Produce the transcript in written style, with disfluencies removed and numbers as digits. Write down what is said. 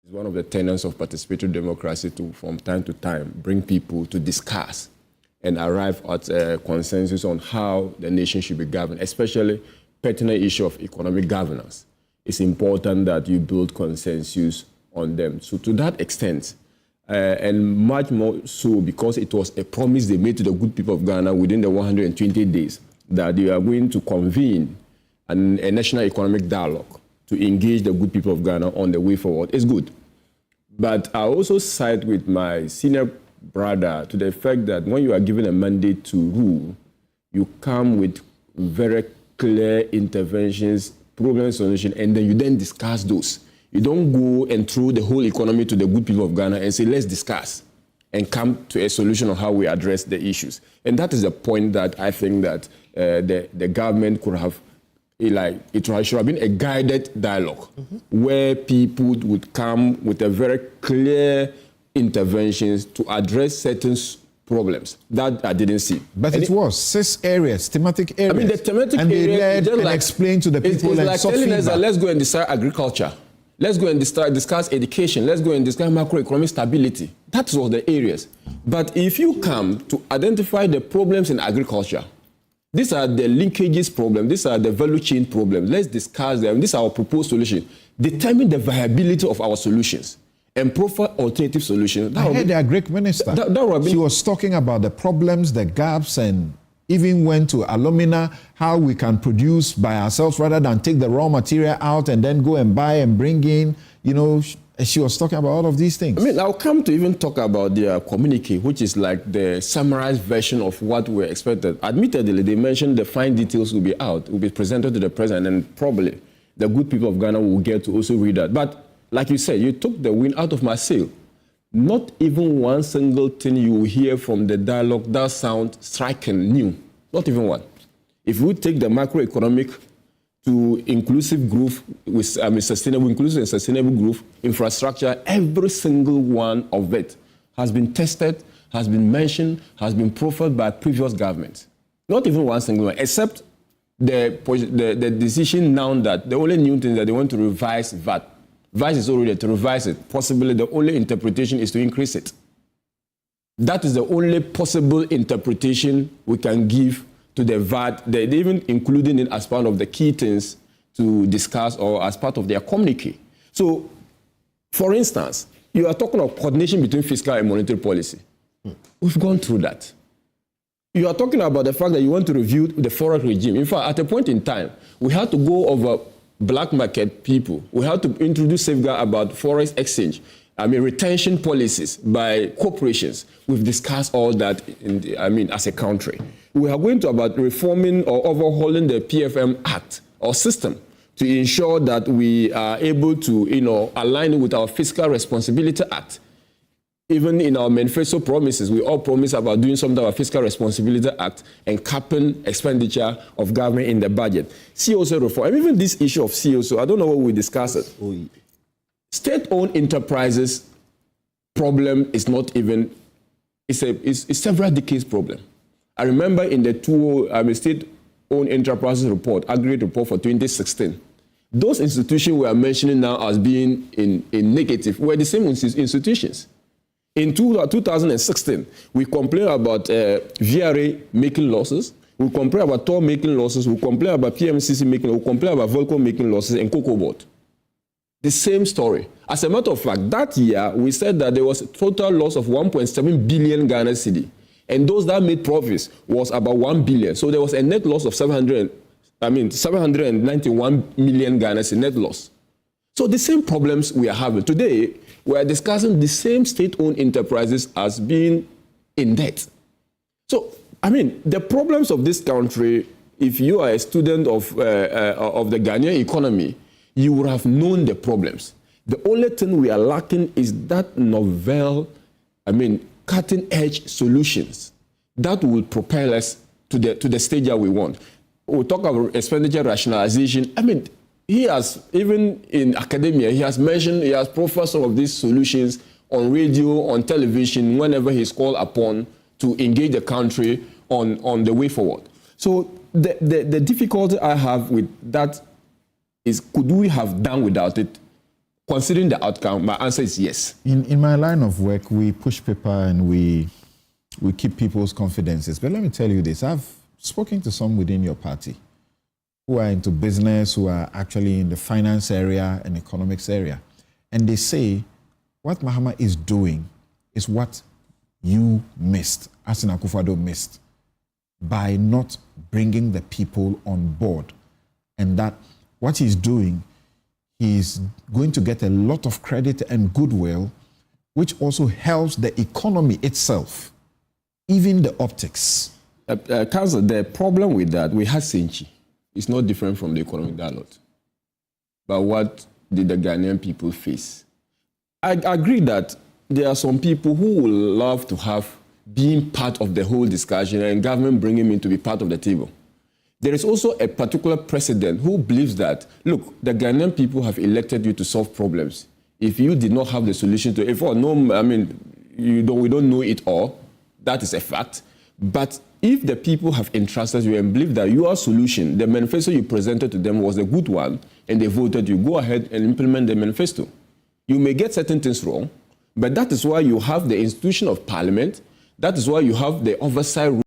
It's one of the tenets of participatory democracy to, from time to time, bring people to discuss and arrive at a consensus on how the nation should be governed, especially pertinent issue of economic governance. It's important that you build consensus on them. So to that extent, and much more so because it was a promise they made to the good people of Ghana within the 120 days that they are going to convene a national economic dialogue to engage the good people of Ghana on the way forward. It's good. But I also side with my senior brother to the fact that when you are given a mandate to rule, you come with very clear interventions, problem solution, and then you then discuss those. You don't go and throw the whole economy to the good people of Ghana and say, let's discuss and come to a solution on how we address the issues. And that is the point that I think that the government could have, it should have been a guided dialogue where people would come with a very clear interventions to address certain problems that I didn't see. But it was 6 areas, thematic areas. I mean, the thematic and areas, they led and explained to the people it's and like telling us that let's go and decide agriculture. Let's go and discuss education. Let's go and discuss macroeconomic stability. That was the areas. But if you come to identify the problems in agriculture, these are the linkages problems. These are the value chain problems. Let's discuss them. This is our proposed solution. Determine the viability of our solutions and profile alternative solutions. I heard the Agric minister. She was talking about the problems, the gaps, and even went to alumina, how we can produce by ourselves rather than take the raw material out and then go and buy and bring in. You know, she was talking about all of these things. I mean, I'll come to even talk about their communique, which is like the summarized version of what we expected. Admittedly, they mentioned the fine details will be out, will be presented to the president, and probably the good people of Ghana will get to also read that. But like you said, you took the wind out of my sail. Not even one single thing you will hear from the dialogue that sounds striking new. Not even one. If we take the macroeconomic to inclusive growth, with sustainable, inclusive and sustainable growth, infrastructure, every single one of it has been tested, has been mentioned, has been profiled by previous governments. Not even one single one, except the decision now that the only new thing that they want to revise VAT. VAT is already to revise it. Possibly the only interpretation is to increase it. That is the only possible interpretation we can give to the VAT. They even including it as part of the key things to discuss or as part of their communique. So, for instance, you are talking of coordination between fiscal and monetary policy. We've gone through that. You are talking about the fact that you want to review the forex regime. In fact, at a point in time, we had to go over black market people. We had to introduce safeguard about forex exchange. Retention policies by corporations. We've discussed all that, as a country. We are going to about reforming or overhauling the PFM Act or system to ensure that we are able to, align it with our Fiscal Responsibility Act. Even in our manifesto promises, we all promise about doing something about Fiscal Responsibility Act and capping expenditure of government in the budget. COSO reform, and even this issue of COSO, I don't know what we discussed it. State-owned enterprises problem is not even, it's a several decades problem. I remember in the state-owned enterprises report, aggregate report for 2016, those institutions we are mentioning now as being in negative were the same institutions. In 2016, we complained about VRA making losses, we complained about TOR making losses, we complained about PMCC making losses, we complained about Volco making losses, and COCOBOT. The same story. As a matter of fact, that year, we said that there was a total loss of 1.7 billion Ghana cedi. And those that made profits was about 1 billion. So there was a net loss of 791 million Ghana cedi net loss. So the same problems we are having. Today, we are discussing the same state-owned enterprises as being in debt. So, the problems of this country, if you are a student of the Ghanaian economy, you would have known the problems. The only thing we are lacking is that novel, cutting-edge solutions that will propel us to the stage that we want. We'll talk about expenditure rationalization. He has, even in academia, he has profiled some of these solutions on radio, on television, whenever he's called upon to engage the country on the way forward. So the difficulty I have with that is, could we have done without it? Considering the outcome, my answer is yes. In my line of work, we push paper and we keep people's confidences. But let me tell you this. I've spoken to some within your party who are into business, who are actually in the finance area and economics area. And they say what Mahama is doing is what you missed, Asin Akufo-Addo missed, by not bringing the people on board. And that what he's doing, he's going to get a lot of credit and goodwill, which also helps the economy itself, even the optics. Council, the problem with that, we had Senchi. It's not different from the economic dialogue. But what did the Ghanaian people face? I agree that there are some people who would love to have been part of the whole discussion and government bring him in to be part of the table. There is also a particular president who believes that, look, the Ghanaian people have elected you to solve problems. If you did not have the solution to it, we don't know it all. That is a fact. But if the people have entrusted you and believe that your solution, the manifesto you presented to them was a good one, and they voted you, go ahead and implement the manifesto. You may get certain things wrong, but that is why you have the institution of parliament. That is why you have the oversight